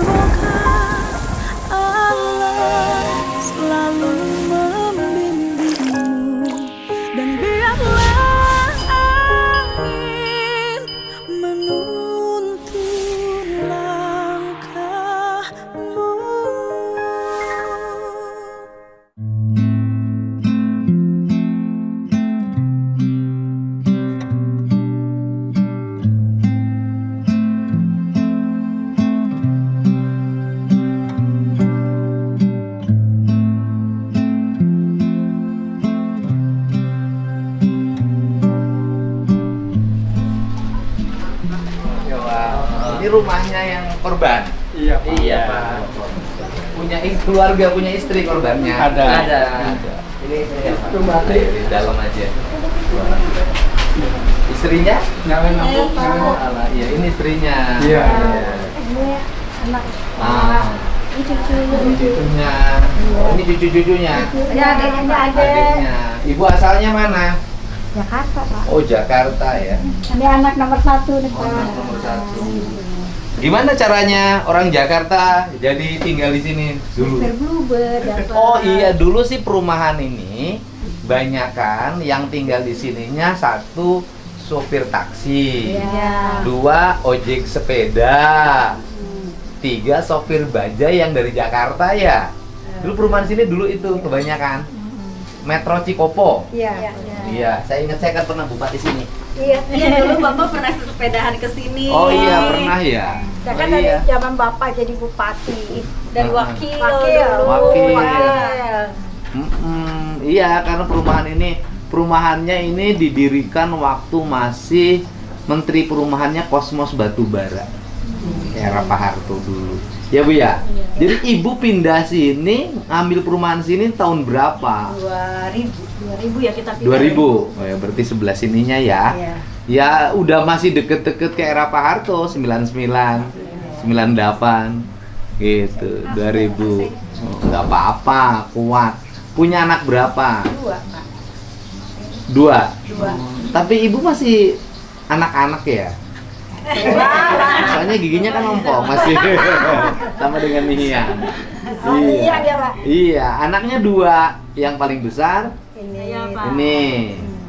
Semoga Allah selalu membimbingmu dan biarlah angin menuntun langkahmu. Ini rumahnya yang korban. Iya, Pak. Iya, Pak. Keluarga punya istri korbannya. Ada. Ini ya, Pak. Rumah Di dalam aja. Istrinya? Nyalain lampu. Alah, iya ini istrinya. Iya. Ini anak Ini cucunya. Oh, ini cucu-cucunya. ya adiknya Adiknya. Ibu asalnya mana? Jakarta, Pak. Oh, Jakarta ya. Ini anak nomor 1 nih, Oh, Pak. anak nomor 1. Gimana caranya orang Jakarta jadi tinggal di sini dulu? Bluebird dapat. Oh iya, dulu sih perumahan ini banyak kan yang tinggal di sininya 1 sopir taksi, Iya. 2 ojek sepeda, 3 sopir bajai yang dari Jakarta ya. Dulu perumahan sini dulu itu kebanyakan. Metro Cikopo. Iya. Iya, saya ingat saya kan pernah bupati sini. Iya. Iya, dulu Bapak pernah sepedahan ke sini. Oh iya, pernah ya. Ya Oh kan dari iya. zaman Bapak jadi bupati. Dan Ah. wakil Wakil. dulu. Wakil. Iya, karena perumahannya ini didirikan waktu masih Menteri Perumahannya Kosmos Batubara. Era Pak Harto dulu. Ya Bu ya. Jadi Ibu pindah sini, ambil perumahan sini tahun berapa? 2000 ya kita pindah. 2000. Oh ya, berarti sebelah sininya ya. Iya. Ya udah masih deket-deket ke era Pak Harto, 99, 98 gitu, 2000. Oh, nggak apa-apa, kuat. Punya anak berapa? 2, Pak. 2. 2. Tapi ibu masih anak-anak ya? Soalnya giginya kan ompong masih sama dengan Mia. Iya, ya, Pak. Iya, anaknya 2. Yang paling besar Ini. Iya, Pak. ini.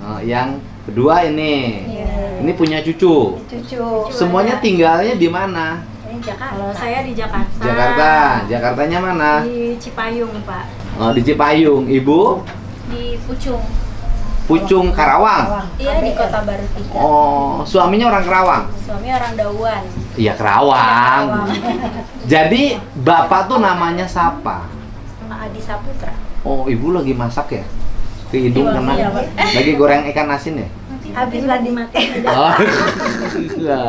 Oh, yang kedua ini. Iya. Ini punya cucu. Cucu. Semuanya tinggalnya di mana? Ini Jakarta. Kalau saya di Jakarta. Jakarta. Jakartanya mana? Di Cipayung, Pak. Oh, di Cipayung. Ibu? Di Pucung. Pucung Karawang. Iya, di Kota Baru 3. Oh, suaminya orang Karawang. Suami orang Dauan. Iya, Karawang. Jadi bapak tuh namanya siapa? Adi Saputra. Oh, ibu lagi masak ya? Ke hidung Iya, kena. iya, Pak. Lagi goreng ikan asin ya? Habis lagi mati. Oh. Iya.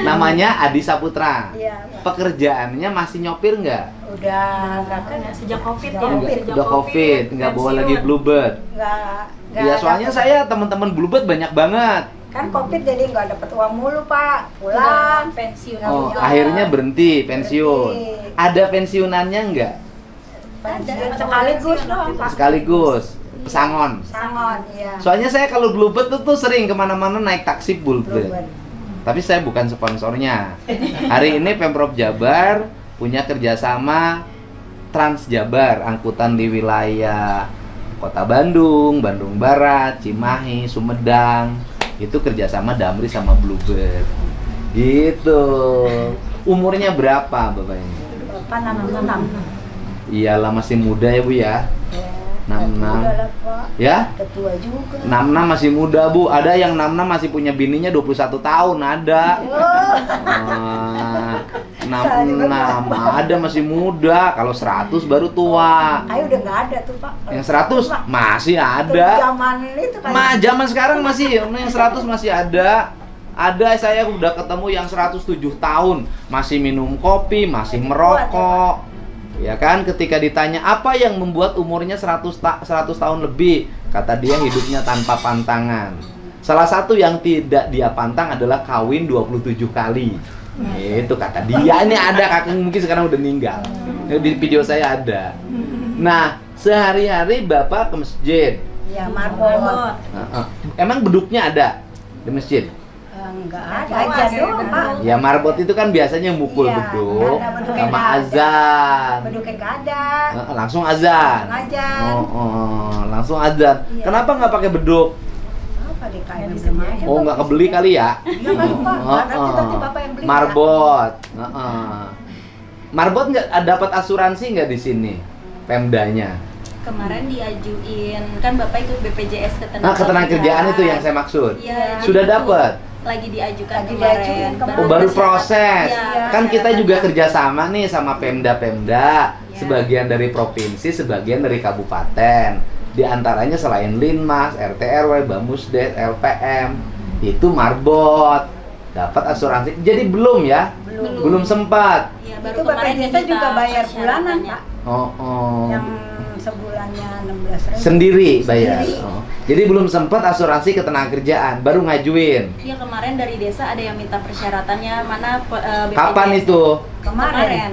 Namanya Adi Saputra. Iya, Pak. Pekerjaannya masih nyopir nggak? Udah enggak kan Sejak Covid ya. Covid. Sejak Udah Covid, nggak bawa pensiun. lagi Bluebird. enggak Ya, soalnya saya teman-teman Bluebird banyak banget. kan Covid jadi nggak dapat uang mulu, Pak. Udah Pulang. pensiun. Oh, Iya. akhirnya berhenti pensiun. Berhenti. Ada pensiunannya nggak? Pensiun sekaligus dong, Pak. Sekaligus pesangon. Sangon, iya. Soalnya saya kalau Bluebird tuh sering kemana-mana naik taksi Bluebird. Bluebird. Tapi saya bukan sponsornya. Hari ini Pemprov Jabar punya kerjasama Trans Jabar, angkutan di wilayah Kota Bandung, Bandung Barat, Cimahi, Sumedang. Itu kerjasama Damri sama Bluebird. Gitu. Umurnya berapa Bapak ini? Bapak 66. Iyalah masih muda ya Bu ya. 66. Udah lah, Pak. Ya? Udah tua juga. 66 masih muda Bu. Ada yang 66 masih punya bininya 21 tahun, ada. Oh, 66 ada masih muda. Kalau 100 baru tua. kayak udah nggak ada tuh, Pak. Yang 100 masih Itu ada. zaman itu kan. Zaman sekarang masih yang 100 masih ada. Ada, saya udah ketemu yang 107 tahun masih minum kopi, masih merokok. Ya kan, ketika ditanya apa yang membuat umurnya 100 tahun lebih, kata dia hidupnya tanpa pantangan. Salah satu yang tidak dia pantang adalah kawin 27 kali. Itu kata dia. Ini ada kakek mungkin sekarang udah meninggal. Di video saya ada. Nah, sehari-hari Bapak ke masjid. Ya, marbot. Emang beduknya ada di masjid? enggak ada Tahu aja aja, doang, Pak. Ya marbot itu kan biasanya mukul Iya, beduk nggak ada, beduk sama nggak ada. azan. Beduknya enggak ada. Langsung azan. Langsung azan. Langsung azan. Iya. Kenapa nggak pakai beduk? Apa deh kayak belum aja. Oh, nggak kebeli kali ya? Iya kan, Pak. Nanti Bapak yang beli. Marbot. Marbot nggak dapat asuransi nggak di sini? Pemdanya. Kemarin diajuin, kan Bapak ikut BPJS Ketenagakerjaan. Nah, ketenagakerjaan itu yang saya maksud. Iya. Sudah itu. dapat? Lagi diajukan Lagi kemarin. diajuin kemarin. Oh, baru persyaratan. proses. Iya, Kan kita persyaratan. juga kerjasama nih sama Pemda-Pemda, Iya. sebagian dari provinsi, sebagian dari kabupaten. Di antaranya selain Linmas, RT RW, Bamusdes, LPM, itu marbot. Dapat asuransi. Jadi belum ya? Belum sempat. Iya, Itu BPJS juga bayar bulanan, Pak. Oh. Yang sebulannya 16.000. Sendiri bayar. Sendiri. Oh. Jadi belum sempat asuransi ketenagakerjaan, baru ngajuin. Iya, kemarin dari desa ada yang minta persyaratannya, mana BPJS. Kapan itu? Kemarin.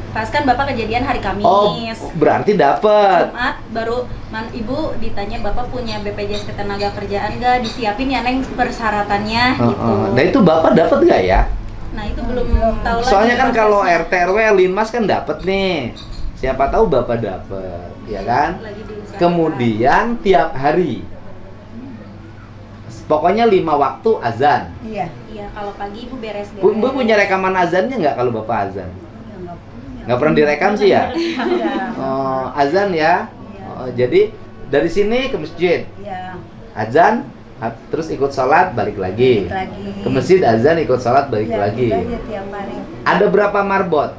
Pas kan Bapak kejadian hari Kamis. Oh, berarti dapat. Jumat baru Ibu ditanya Bapak punya BPJS Ketenagakerjaan nggak, disiapin ya Neng persyaratannya gitu. Nah itu Bapak dapat nggak ya? Nah itu belum tahu lagi. Soalnya kan kalau prosesnya. RT RW Linmas kan dapat nih. Siapa tahu Bapak dapat, ya kan? Lagi diusahakan. Kemudian tiap hari. Pokoknya 5 waktu azan. Iya. Iya, kalau pagi Ibu beres-beres. Bu punya rekaman azannya nggak kalau Bapak azan? Ya, nggak punya. Nggak pernah direkam sih ya? Enggak. Oh, azan ya? Oh, jadi dari sini ke masjid, Iya. azan, terus ikut sholat, balik lagi. Lagi. Ke masjid, azan, ikut sholat, balik Iya, lagi. gitu aja tiap hari. Ada berapa marbot?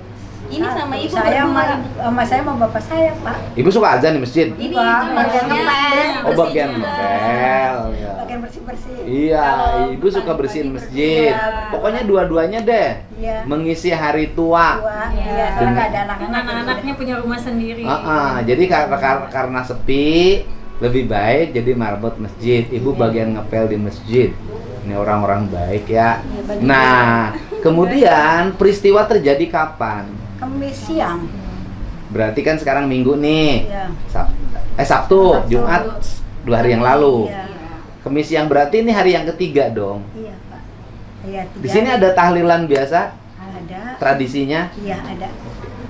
Ini sama Ibu saya berdua. sama saya sama bapak saya, Pak. Ibu suka azan di masjid? Ini Pak, itu bagian namanya ngepel. Oh, bagian juga. ngepel. Ya. Bagian bersih-bersih. Iya, Kalau ibu suka pagi-pagi bersihin bersih, masjid. iya. Pokoknya dua-duanya deh. Iya. Mengisi hari tua. Tua. Iya. Iya, soalnya nggak ada anak-anak. Anak-anaknya punya rumah sendiri. Jadi karena sepi, lebih baik jadi marbot masjid. Ibu bagian ngepel di masjid. Ini orang-orang baik ya. bagi Nah, kemudian peristiwa terjadi kapan? Kemis siang. Berarti kan sekarang Minggu nih. Iya. Sabtu, Sabtu. Jumat, 2 hari yang lalu. Iya. Kemis yang berarti ini hari yang ketiga dong. Iya, Pak. Iya, Di sini ada tahlilan biasa, ada. tradisinya. Iya, ada.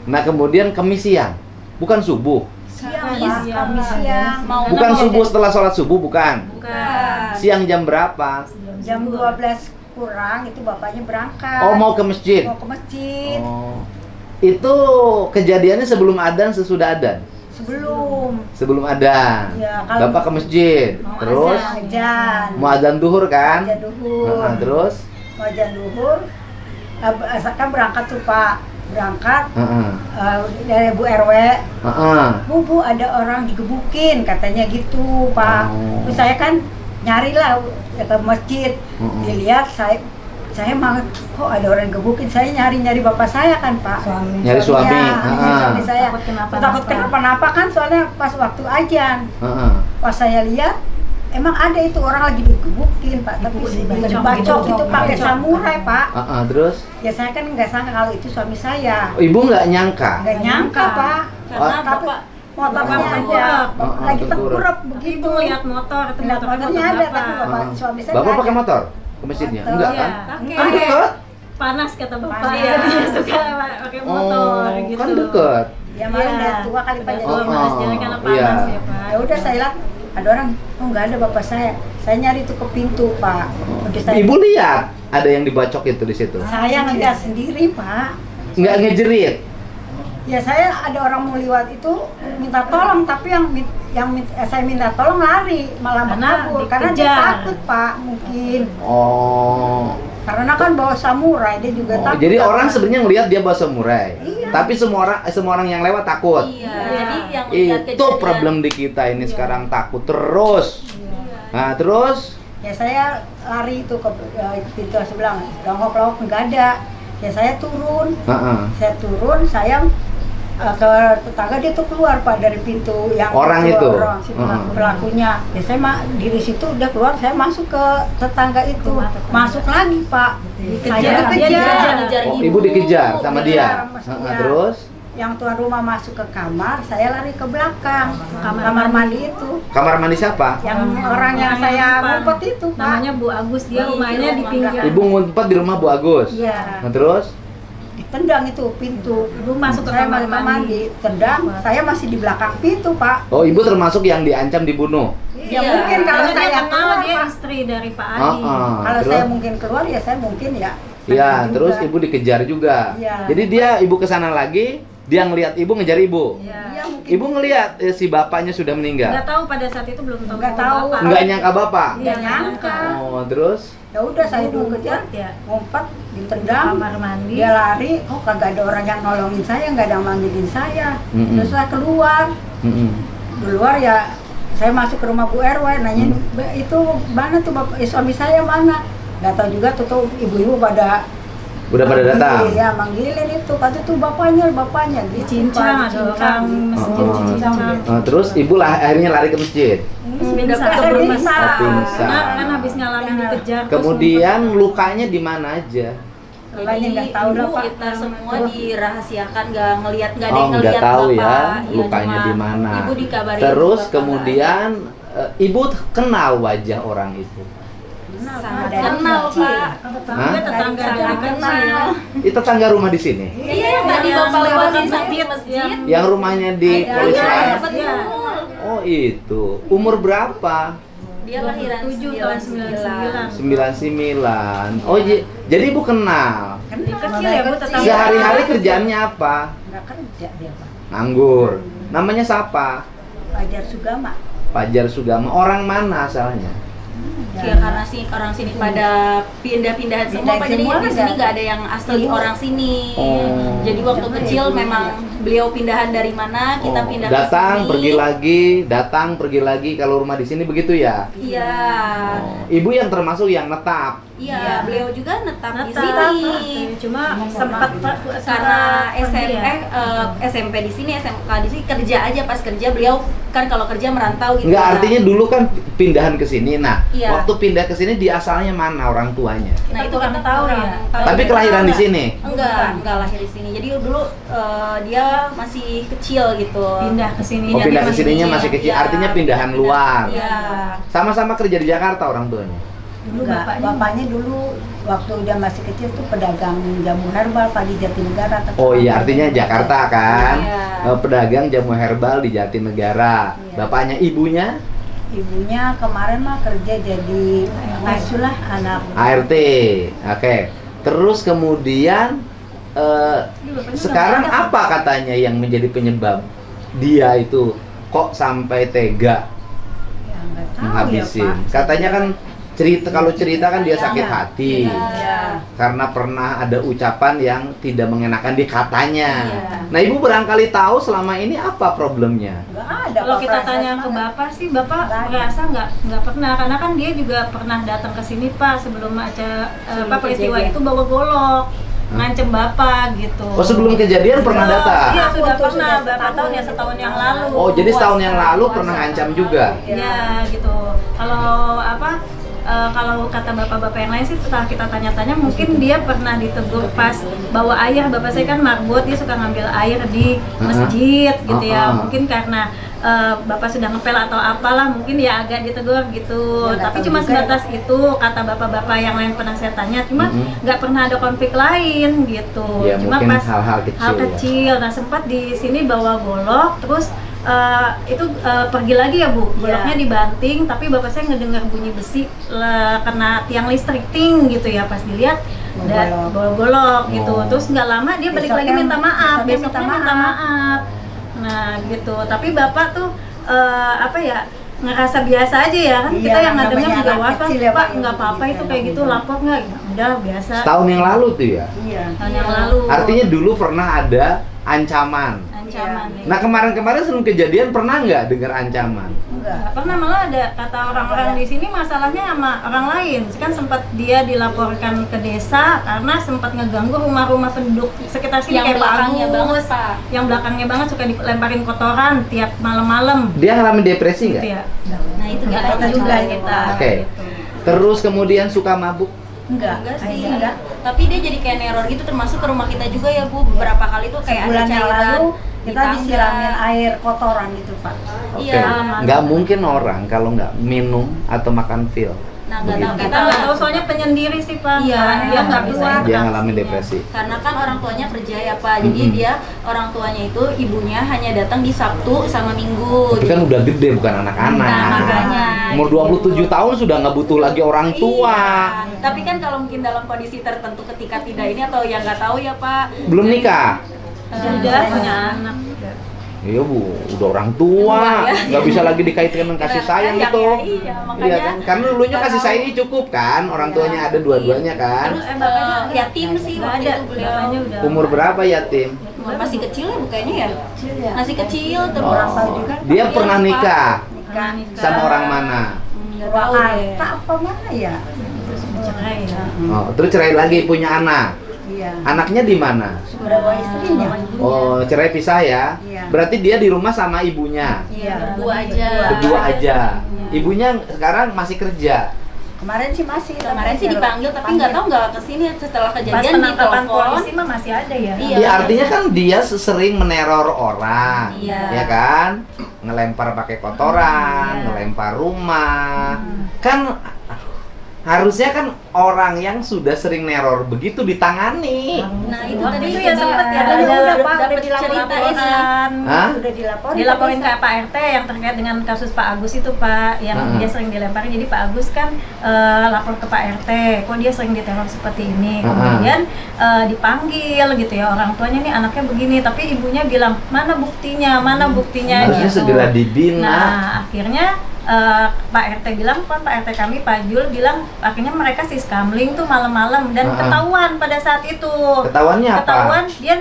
Nah, kemudian Kemis siang, bukan subuh. Siang, Kamis Pak. siang. Kamis siang. Mau Bukan mau- subuh setelah sholat subuh, bukan. Bukan. Siang jam berapa? Jam 12 kurang itu bapaknya berangkat. Oh, mau ke masjid. Mau ke masjid. Oh. Itu kejadiannya sebelum adzan, sesudah adzan? Sebelum Sebelum adzan. Iya, kalau- Bapak ke masjid. mau Terus azan. mau adzan duhur kan? Azan duhur. Terus Mau azan duhur. Kan berangkat tuh, Pak. Berangkat Heeh. dari Bu RW. Heeh. Bu, ada orang digebukin katanya gitu, Pak. Oh. Terus saya kan nyarilah ke masjid. Mm-mm. Dilihat saya mah kok ada orang gebukin. Saya nyari bapak saya kan, Pak. Nyari suami. Iya, suami saya. Takut kenapa-napa. Takut kenapa-napa kan soalnya pas waktu ajan. Heeh. Pas saya lihat emang ada itu orang lagi digebukin, Pak. Tapi dibacok itu pakai samurai, Pak. Heeh, terus Ya saya kan nggak sangka kalau itu suami saya. oh, ibu nggak nyangka. Nggak nyangka, Pak. Karena Tapi Bapak motornya Bapak ada, tengkurap. lagi Tengkurap. tengkurap Ibu begitu. lihat motor, itu Lihat motornya motornya ada, tapi bapak. bapak Heeh. suami saya Bapak nggak pakai ada. motor ke masjidnya? Motor. Enggak Iya, kan? pakai. Kan deket. Panas kata bapak. Iya. Dia suka pakai motor Oh, gitu. kan deket. Ya malah Iya. udah tua kali Pak jadi. Oh, Oh, jadi karena iya. panas ya Pak. Ya udah saya lihat ada orang, oh nggak ada bapak saya. Saya nyari itu ke pintu, Pak. Udah saya, Ibu lihat ada yang dibacok itu di situ. saya ngeliat sendiri, Pak. Nggak ngejerit. Ya saya ada orang mau lewat itu minta tolong, tapi saya minta tolong lari malah Karena kabur karena dia dikejar. takut, Pak, mungkin. Oh. Karena kan bawa samurai dia juga Oh, takut. jadi kan, orang Pak. sebenarnya ngelihat dia bawa samurai. Iya. Tapi semua orang yang lewat takut. Iya, jadi yang lihat Itu kejadian- problem di kita ini Iya. sekarang takut terus. Nah, terus Ya saya lari itu ke pintu sebelah, longok-longok nggak ada. Ya saya turun, heeh. saya ke tetangga dia tuh keluar, Pak, dari pintu yang Orang itu? orang, si pelakunya. Ya saya dari situ udah keluar, saya masuk ke tetangga itu, Rumah tetangga. masuk lagi, Pak. Dikejar. Saya Dia dikejar. ngejar Oh, ibu. ibu dikejar sama dia. Dikejar sama Heeh, dia. terus yang tuan rumah masuk ke kamar, saya lari ke belakang. Kamar mandi itu. Kamar mandi siapa? Yang orang yang saya ngumpet itu, Pak. Namanya Bu Agus, dia rumahnya di pinggir. Ibu ngumpet di rumah Bu Agus. Iya. Nah, terus? Ditendang itu pintu. Ibu masuk ke Saya kamar kamar mandi. tendang, saya masih di belakang pintu, Pak. Oh, ibu termasuk yang diancam dibunuh. Ya mungkin kalau Karena dia saya kenal keluar, dia Pak. istri dari Pak Adi. Kalau terus? saya mungkin keluar ya saya mungkin ya. Iya, pergi terus juga. ibu dikejar juga. Iya. Jadi ibu kesana lagi, dia ngelihat ibu ngejar ibu. Iya. Iya, mungkin. Ibu ngelihat si bapaknya sudah meninggal. Nggak tahu pada saat itu belum tahu. Nggak bahwa tahu. Bapak. Nggak nyangka bapak. Iya, Nggak nggak nyangka. Oh, terus? Ya udah saya dulu kejar, Ya. ngumpet, ditendang. Kamar mandi. Dia lari, kok kagak ada orang yang nolongin saya, nggak ada yang manggilin saya. Mm-mm. Terus saya keluar. Mm-mm. Di luar ya saya masuk ke rumah Bu RW, nanyain itu mana tuh bapak, suami saya mana? Nggak tahu juga tuh ibu-ibu pada Udah pada datang. Iya, manggilin itu, kata tuh bapaknya gitu. Cincang, Pak, ada orang masjid Oh. cincang. Terus ibu lah akhirnya lari ke masjid. Pindah Saya ke rumah pingsan. Oh, pingsan. Kan habis ngalamin dikejar. terus Kemudian lukanya di mana aja? Makanya Jadi nggak tahu lah, ibu Pak. kita semua dirahasiakan, nggak ngelihat, nggak ada Oh, yang nggak ngelihat tahu bapak. ya Iya, lukanya cuma di mana. Ibu dikabarin. Terus bapak kemudian ibu kenal wajah orang itu. nggak ada. sangat Ada. kenal pak. Hah? Dia tetangga Sangat dari kenal. kecil. Itu tetangga rumah di sini. Iya yang tadi bapak lewatin sampai masjid. Yang rumahnya di Ada. Polisi Iya Lain. betul. Oh, itu. Umur berapa? Dia lahiran 27 tahun 99. 99. Oh, jadi ibu kenal. Kecil ya Bu tetangga. Sehari-hari kerjaannya apa? Nggak kerja dia, Pak. Nganggur. Namanya siapa? Fajar Sugama. Fajar Sugama. Orang mana asalnya? Ya karena sih orang sini pada pindah-pindahan semua pak, jadi semua di kan sini nggak? nggak ada yang asli Iya. orang sini. Oh. Jadi waktu kecil memang beliau pindahan dari mana kita Oh, pindah datang, ke sini. datang, pergi lagi. Kalau rumah di sini begitu ya? Iya. Oh, ibu yang termasuk yang netap. Iya, beliau juga netap di Netap. sini. Cuma sempat Karena pergi ya. SMP di sini, SMK di sini kerja aja, pas kerja beliau kan kalau kerja merantau gitu. Enggak, Pak. artinya dulu kan pindahan ke sini. Nah, Iya. waktu pindah ke sini di asalnya mana orang tuanya? Nah, itu kurang kan tahu ya. Tapi kelahiran di sini. Enggak lahir di sini. Jadi dulu dia masih kecil gitu. Pindah ke sini. Oh, pindah ke sininya masih masih kecil. iya, Artinya pindahan luar. Iya. Sama-sama kerja di Jakarta orang tuanya. Dulu Enggak, bapaknya. bapaknya dulu waktu dia masih kecil tuh pedagang jamu herbal Pak di Jatinegara. Oh iya, artinya Jakarta kan. Iya. Pedagang jamu herbal di Jatinegara. Iya. Bapaknya, ibunya Ibunya kemarin mah kerja jadi asuh lah anak. ART. Oke. Terus kemudian sekarang apa katanya yang menjadi penyebab dia itu kok sampai tega Ya, nggak tahu menghabisin? ya, Pak. Katanya kan kalau cerita kan dia sakit hati Iya. karena pernah ada ucapan yang tidak mengenakan di katanya. Iya. Nah, ibu barangkali tahu selama ini apa problemnya? Nggak ada. Kalau Pak, kita proses tanya ke mana. bapak sih, bapak Nggak ada. merasa nggak pernah, karena kan dia juga pernah datang ke sini Pak sebelum peristiwa kejadian. itu bawa golok ngancem bapak gitu. Oh, sebelum kejadian pernah datang? Iya sudah Waktu pernah sudah berapa setahun. tahun ya, setahun yang lalu. Oh, jadi setahun yang lalu Puasa. pernah ngancam juga? Iya gitu. Kalau kalau kata bapak-bapak yang lain sih setelah kita tanya-tanya mungkin dia pernah ditegur pas bawa air. Bapak saya kan marbot, dia suka ngambil air di masjid gitu ya. Mungkin karena bapak sudah ngepel atau apalah, mungkin ya agak ditegur gitu. Ya, nggak Tapi tahu cuma juga sebatas itu kata bapak-bapak yang lain pernah saya tanya. Cuma nggak pernah ada konflik lain gitu. Ya, Cuma mungkin pas hal-hal kecil ya. kecil. Nah sempat di sini bawa golok, terus itu pergi lagi ya Bu, goloknya dibanting, tapi bapak saya ngedengar bunyi besi kena tiang listrik ting gitu ya, pas dilihat bawa golok gitu. Oh. Terus nggak lama dia balik lagi Besoknya- minta maaf, besoknya besoknya minta minta maaf. Nah gitu, tapi bapak tuh apa ya, ngerasa biasa aja ya kan, Iya, kita yang ngedengar namanya juga anak wah kecil ya, Pak Pak, nggak yang apa-apa begitu, itu kayak gitu, anak muda. lapor nggak, udah biasa. Setahun yang lalu tuh ya? Iya. Tahun yang lalu. Artinya dulu pernah ada ancaman. ancaman. Iya. ya. Nah, kemarin-kemarin sebelum kejadian pernah nggak dengar ancaman? Enggak. Nggak pernah, malah ada kata orang-orang di sini masalahnya sama orang lain. Kan sempat dia dilaporkan ke desa karena sempat ngeganggu rumah-rumah penduduk sekitar sini Yang kayak Pak belakangnya Agus. banget pak. Yang belakangnya banget suka dilemparin kotoran tiap malam-malam. Dia ngalamin depresi Gitu nggak? ya. Nah itu Nggak kita tahu juga juga kita. Oke. gitu. Terus kemudian suka mabuk? Enggak sih. enggak. Tapi dia jadi kayak neror gitu, termasuk ke rumah kita juga ya Bu. Beberapa kali tuh kayak Sebulan ada yang cairan lalu di kita tangga. disiramin air kotoran gitu Pak. Oke. Iya. Nggak mungkin orang kalau nggak minum atau makan pil. Nah, nggak tahu Begitu. Kita nggak tahu soalnya penyendiri sih Pak. Iya, Dia nggak bisa. keluar. Dia ngalamin depresi. Karena kan orang tuanya kerja ya Pak, jadi Mm-mm. dia orang tuanya itu ibunya hanya datang di Sabtu sama Minggu. Tapi kan udah gede bukan anak-anak. Nah, makanya. Umur 27 tahun sudah nggak butuh lagi orang tua. Iya. Tapi kan kalau mungkin dalam kondisi tertentu ketika tidak ini atau yang nggak tahu ya Pak. Belum nikah. Sudah punya anak. Iya Bu, udah orang tua, Tua, ya. nggak bisa lagi dikaitkan dengan kasih sayang Sayang, itu. ya, iya, makanya Iya kan? Karena dulunya nggak kasih tahu. sayangnya cukup kan, orang tuanya ada dua-duanya kan. Terus yatim sih Nggak waktu ada. itu beliau. Bapaknya udah. Umur berapa yatim? Masih kecil ya bukannya ya? Kecil ya. Masih kecil terus. Orang tahu juga. Dia Iya, pernah lupa. nikah Pernah nikah. sama orang mana? Nggak tahu deh. Purwakarta apa mana ya? Terus cerai ya. Oh, terus cerai lagi punya anak. Iya. Anaknya di mana? Sudah bawa istrinya. Oh, cerai pisah ya. Iya. Berarti dia di rumah sama ibunya. Iya. Berdua aja. Berdua aja. Ibunya sekarang masih kerja. Kemarin sih masih. Kemarin sih dipanggil tapi nggak tahu nggak kesini setelah Pas kejadian di penangkapan telepon. polisi mah masih ada ya. Iya. Ya artinya kan dia sering meneror orang, Iya. ya kan? Ngelempar pakai kotoran, Iya. ngelempar rumah. Kan harusnya kan orang yang sudah sering neror begitu ditangani. Nah itu Waktu tadi itu ya kita sempet ya ada ada Pak, dapat udah dilaporin. cerita ini. Hah? Udah dilaporin. dilaporin tapi ke Pak RT yang terkait dengan kasus Pak Agus itu Pak yang dia sering dilemparin. Jadi Pak Agus kan lapor ke Pak RT, kok dia sering diteror seperti ini. Kemudian dipanggil gitu ya orang tuanya, nih anaknya begini, tapi ibunya bilang mana buktinya Harusnya gitu. segera dibina. Nah akhirnya Pak RT bilang, Pak RT kami Pak Jul bilang akhirnya mereka siskamling tuh malam-malam dan ketahuan pada saat itu. Ketahuannya apa? Ketahuan dia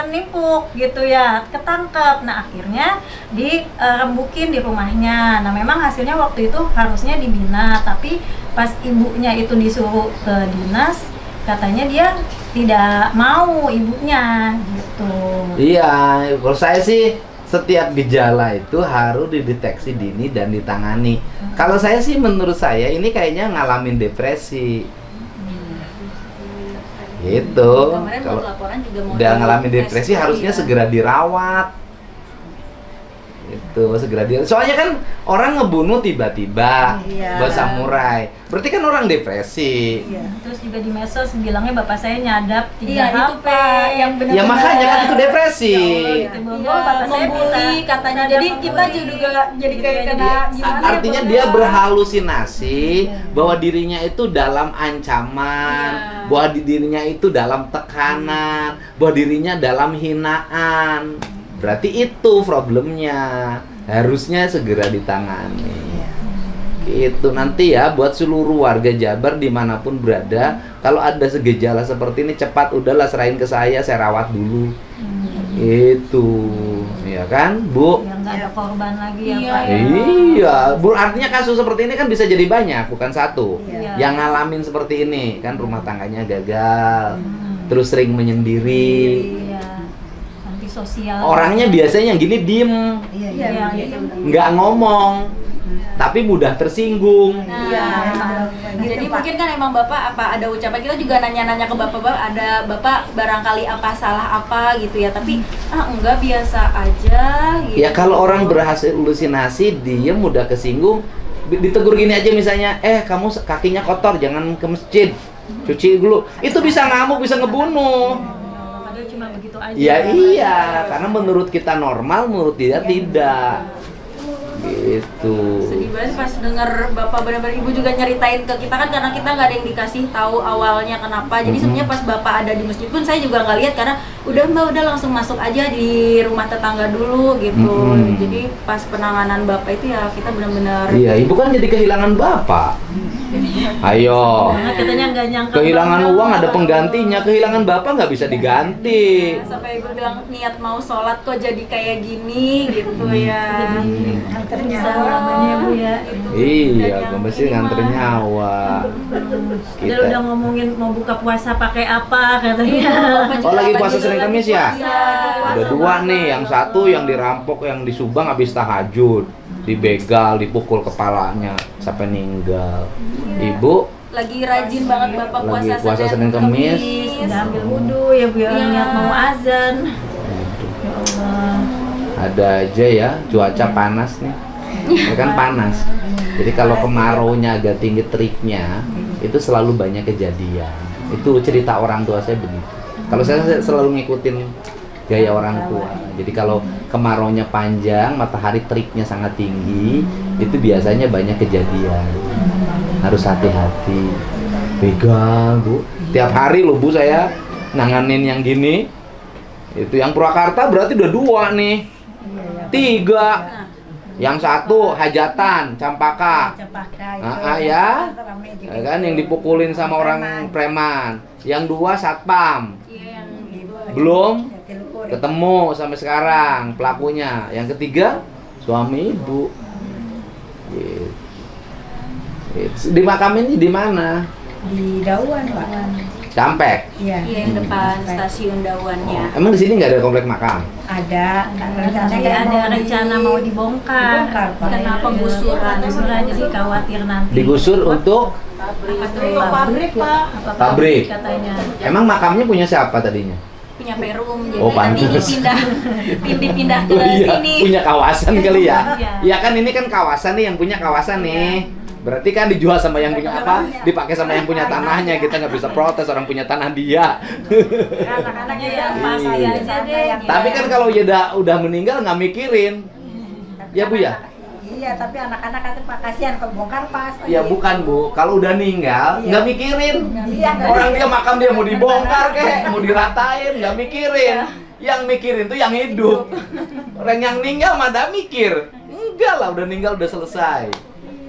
nimpuk gitu ya, ketangkep. Nah akhirnya dirembukin di rumahnya. Nah memang hasilnya waktu itu harusnya dibina, tapi pas ibunya itu disuruh ke dinas, katanya dia tidak mau ibunya gitu. Iya, kalau saya sih setiap gejala itu harus dideteksi dini dan ditangani. Kalau saya sih menurut saya ini kayaknya ngalamin depresi. Gitu. Kemarin Kalau buat laporan juga mau udah di ngalamin tes depresi lagi harusnya ya. segera dirawat. Itu segera dirawat. Soalnya kan orang ngebunuh tiba-tiba Iya. buat samurai. Berarti kan orang depresi. Iya. Terus juga di medsos bilangnya bapak saya nyadap 3 Iya itu HP. Pak yang benar-benar. Ya makanya kan itu depresi. Iya, bapak saya membuli bisa katanya. sadar Jadi kita membuli. juga jadi kayak Iya, kena jadi gimana ya, Artinya Pak? dia berhalusinasi bahwa dirinya itu dalam ancaman, Iya. bahwa dirinya itu dalam tekanan, bahwa dirinya dalam hinaan. Berarti itu problemnya. Harusnya segera ditangani. Itu nanti ya buat seluruh warga Jabar dimanapun berada, kalau ada gejala seperti ini cepat udahlah serahin ke saya rawat dulu. Itu, ya kan, Bu? Yang nggak ada korban lagi ya Iya. Pak. ya. Iya, Bu, artinya kasus seperti ini kan bisa jadi banyak, bukan satu. Iya. Yang ngalamin seperti ini, kan rumah tangganya gagal, terus sering menyendiri. Iya. Antisosial. Orangnya biasanya yang gini diem, Iya. Iya, Iya. gitu. nggak ngomong, tapi mudah tersinggung. Nah, Iya. jadi Gitu, Pak. mungkin kan emang Bapak apa ada ucapan, kita juga nanya-nanya ke Bapak, ada Bapak barangkali apa salah apa gitu ya, tapi enggak biasa aja gitu. Ya kalau orang berhasil halusinasi, diem mudah kesinggung, ditegur gini aja misalnya, kamu kakinya kotor, jangan ke masjid, cuci dulu. Itu bisa ngamuk, bisa ngebunuh. Padahal cuma begitu aja. Ya iya, karena menurut kita normal, menurut dia tidak. Gitu. Sedih banget pas denger Bapak benar-benar Ibu juga nyeritain ke kita kan, karena kita nggak ada yang dikasih tahu awalnya kenapa. Jadi sebenarnya pas Bapak ada di masjid pun saya juga nggak lihat, karena udah Mbak udah langsung masuk aja di rumah tetangga dulu gitu. Jadi pas penanganan Bapak itu ya kita benar-benar Iya, ibu kan jadi kehilangan bapak. Ayo, Karena katanya nggak nyangka. kehilangan banget. uang ada penggantinya, kehilangan bapak nggak bisa diganti. sampai Ibu bilang niat mau sholat kok jadi kayak gini gitu ya. Bisa namanya Bu ya. Gitu. Iya, Dan yang mesti ini nganter mah- nyawa. Dia udah ngomongin mau buka puasa pakai apa katanya. Oh, lagi puasa Senin Kamis ya? Iya. Udah dua nih, yang satu yang dirampok, yang di Subang habis tahajud, dibegal, dipukul kepalanya sampai meninggal. Ibu lagi rajin banget Bapak Lagi puasa puasa Senin Kemis. Udah ambil wudhu ya biar Iya. niat mau azan. Ya Allah. Ada aja ya, cuaca panas nih. Ya kan panas. Jadi kalau kemaraunya agak tinggi teriknya, itu selalu banyak kejadian. Itu cerita orang tua saya begitu. Kalau saya selalu ngikutin gaya orang tua. Jadi kalau kemaraunya panjang, matahari teriknya sangat tinggi, itu biasanya banyak kejadian. Harus hati-hati. Pegang, Bu. Tiap hari loh Bu saya nanganin yang gini. Itu yang Purwakarta berarti udah 2 nih. 3. Yang satu hajatan, campaka. Cempaka Ya. rame juga. Ya kan yang dipukulin sama orang preman. Yang 2 satpam. Iya, yang Belum Telur. ketemu sampai sekarang pelakunya. Yang ketiga suami ibu. Gitu. Gitu. Dimakaminnya di mana? Di Dauan, Pak. Campek. Iya. Iya, yang depan stasiun Dawannya. Emang di sini nggak ada komplek makam? Ada. Jadi ada rencana mau dibongkar. Dibongkar, Pak. Kenapa gusuran? Gusuran jadi khawatir nanti. Digusur untuk Apa tuh? Pabrik, Pak. Apa Pabrik. katanya. emang makamnya punya siapa tadinya? Punya Perum, jadi Oh, nanti pantes. dipindah ke Oh iya, sini. punya kawasan kali ya. Iya. Ya kan ini kan kawasan nih yang punya kawasan nih. Berarti kan dijual sama yang punya apa? Dipakai sama yang punya tanahnya. Kita nggak bisa protes orang punya tanah dia. Anak-anaknya yang pas Iya. aja deh. Tapi kan kalau ya udah meninggal nggak mikirin. Ya Bu ya? Iya, tapi anak-anak kata Pak kasihan kalau bongkar pas. Ya bukan Bu, kalau udah meninggal Iya. nggak mikirin. Iya, nggak Orang mikirin. dia makam dia mau dibongkar kek, mau diratain, nggak mikirin. Yang mikirin tuh yang hidup. Orang yang meninggal mah nggak mikir. Enggak lah, udah meninggal udah selesai.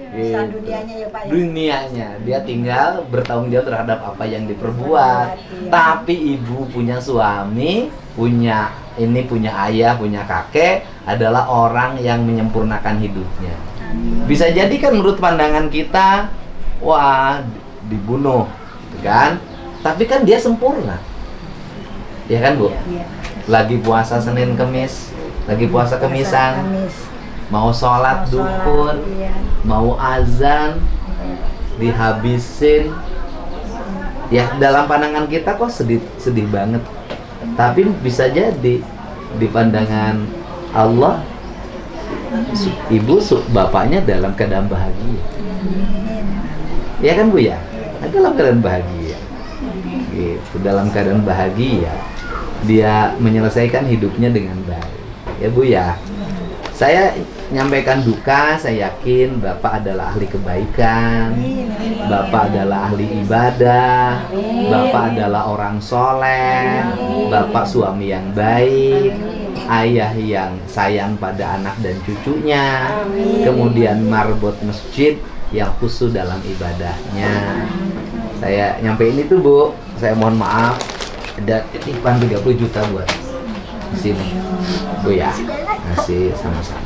Urusan Gitu. dunianya ya Pak ya. Dunianya dia tinggal bertanggung jawab terhadap apa yang diperbuat. Iya. Tapi ibu punya suami, punya ayah, punya kakek adalah orang yang menyempurnakan hidupnya. Bisa jadi kan menurut pandangan kita, wah dibunuh, gitu kan? Tapi kan dia sempurna, ya kan Bu? Iya. Lagi puasa Senin Kemis, lagi puasa Kemisan, Kamis. mau sholat Mau sholat, duhur, iya. mau azan, dihabisin. Ya dalam pandangan kita kok sedih banget. Tapi bisa jadi di pandangan Allah bapaknya dalam keadaan bahagia. Ya kan Bu ya? Dalam keadaan bahagia. Gitu, dalam keadaan bahagia. Dia menyelesaikan hidupnya dengan baik. Ya Bu ya. Saya nyampaikan duka, saya yakin Bapak adalah ahli kebaikan, Bapak adalah ahli ibadah, Bapak adalah orang soleh, Bapak suami yang baik, ayah yang sayang pada anak dan cucunya, kemudian marbot masjid yang khusyuk dalam ibadahnya. Saya nyampein itu Bu, saya mohon maaf, ada titipan 30 juta buat di sini, Bu ya. Masih sama-sama.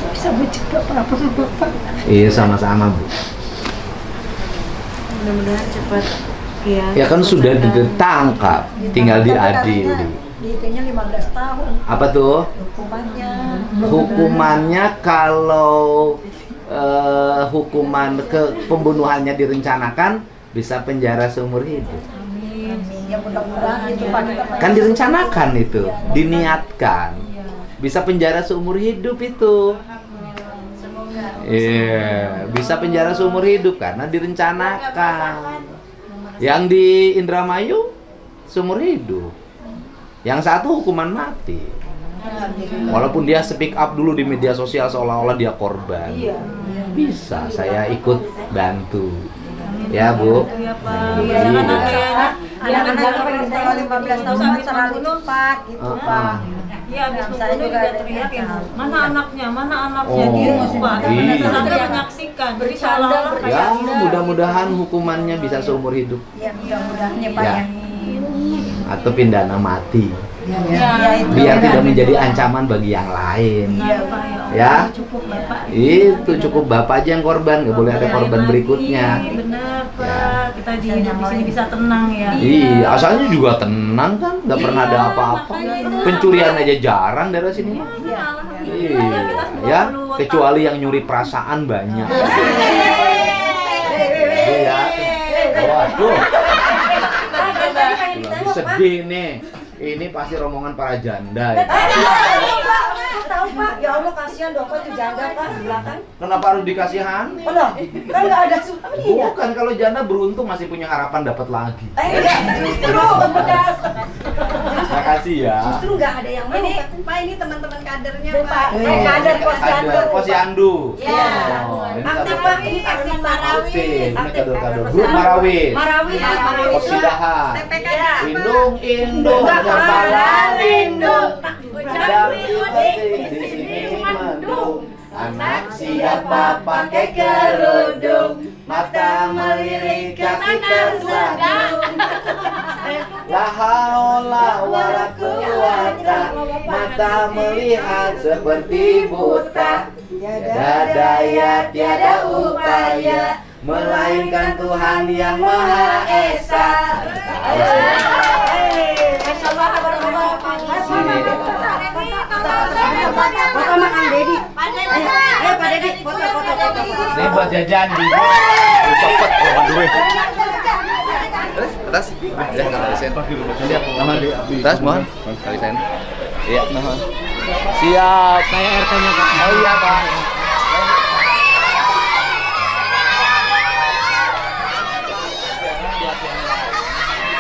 Bisa bujuk apa-apa Bapak. Iya sama-sama Bu. Mudah-mudahan cepat Ya kan sudah ditangkap, tinggal diadili. Dihitungnya 15 tahun Apa tuh? hukumannya. Hukumannya kalau hukuman pembunuhannya direncanakan bisa penjara seumur hidup. Amin. Ya mudah-mudahan itu Pak kita Kan direncanakan itu, diniatkan. Bisa penjara seumur hidup itu. Iya, bisa penjara seumur hidup karena direncanakan. Yang di Indramayu seumur hidup. Yang satu hukuman mati. Walaupun dia speak up dulu di media sosial seolah-olah dia korban. Bisa, saya ikut bantu. Ya Bu. Iya Pak. Iya. Anak-anak kayaknya anak-anak kalau 15 tahun Habis terlalu membunuh. cepat gitu Pak. Iya, habis Saya membunuh juga juga ada teriakin, niatan. mana anaknya, mana anaknya, Oh, gitu Pak. iya. Sampai menyaksikan, jadi seolah-olah Ya, kayak mudah-mudahan hukumannya bisa seumur hidup. Ya mudah-mudahan ya Pak Ya. ya. atau pidana mati. Ya, itu. Biar tidak menjadi ancaman bagi yang lain. Iya, Pak. Ya. Cukup, Bapak. Itu cukup Bapak aja yang korban, nggak boleh ada korban Lagi. berikutnya. Benar, Pak. Kita di sini bisa tenang ya. Iya, asalnya juga tenang kan, nggak pernah ada apa-apa. Pencurian aja jarang daerah sini. Iya, ya, kecuali yang nyuri perasaan banyak. Iya. Waduh. Lagi sedih nih. Ini pasti rombongan para janda ya. Tahu Pak, ya Allah kasihan dong Pak itu janda Pak di belakang. Kenapa harus dikasihan? Oh loh, kan nggak ada suaminya. Bukan, kalau janda beruntung masih punya harapan dapat lagi. Enggak, justru udah. Makasih ya. Justru nggak ada yang mau. Pak, ini teman-teman kadernya, Pak. Saya kader posyandu. Ada posyandu. Iya. Oh, ini Aktif kader- Pak, ini aktif Aktif, Marawis. ini kader-kader grup Marawis. Marawis. Posidahan. Iya. Indung kepala lindung. Jangan di sini mendung. Anak siapa pakai kerudung, mata melirik kaki tersadung. La haula wala quwata, mata melihat seperti buta. Tiada daya, tiada upaya, melainkan Tuhan yang Maha Esa. Foto sama Kang Dedi. Ayo Pak Dedi, foto. Ini buat jajan di cepet sama duit. Terus, ya kalau sen. Siap, mohon. Terus mohon. Kali sen. Iya, mohon. Siap. Saya RT-nya Pak. Oh iya Pak.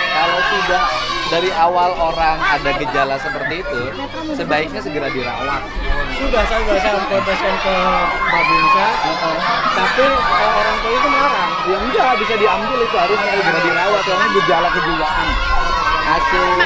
Kalau sudah dari awal orang ada gejala seperti itu, sebaiknya segera dirawat. Sudah saya sampaikan ke Mbak Binsa, tapi orang tua itu melarang. Ya enggak, bisa diambil itu harusnya segera dirawat, karena gejala kejiwaan. Asik.